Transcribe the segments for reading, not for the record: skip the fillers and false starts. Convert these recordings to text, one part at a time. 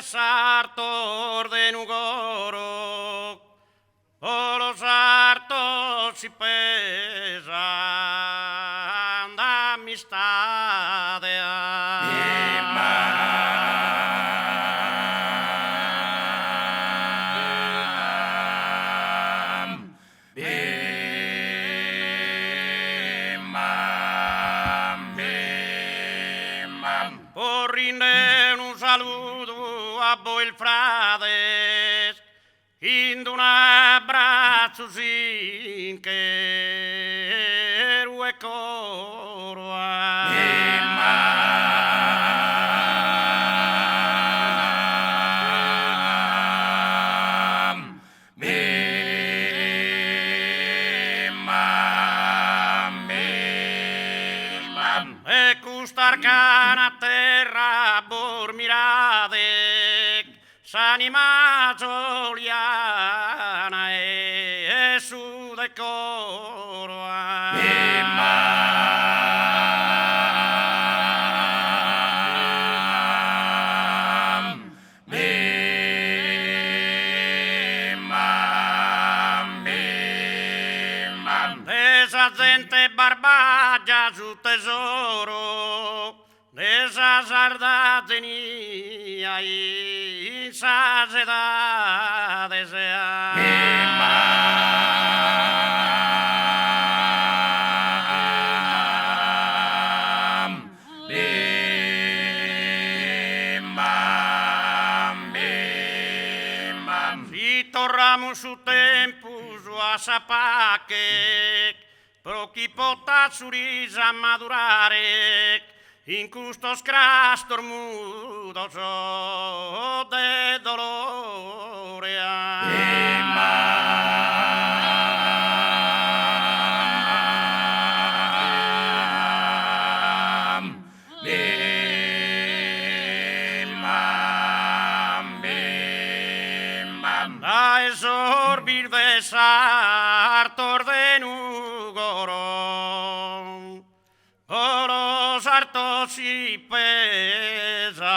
sartor de Nugoro, o los hartos y pesan da amistad. Por rinde un saludo a voi frades, indo un abbraccio sin che e coro e custar cana terra por mirade s'anima gioliana e su decoro esa gente barbaglia su tesoro, esa sarda tenía y esas edades si torramos su tempo a sapache, pro chi pota surisa madurare in custos crastor mudos de dolore da esorbir de sartor de Nugoro, o los hartos y pesan.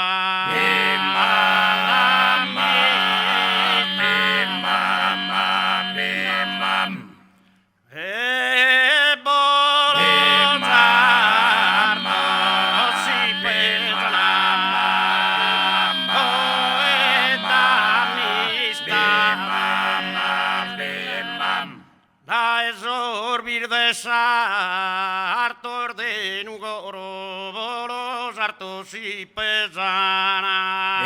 Da esorbir de sartor de Nugoro, los hartos y pesana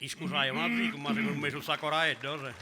Isku sai on kun mä sinun misu sakora ehdose.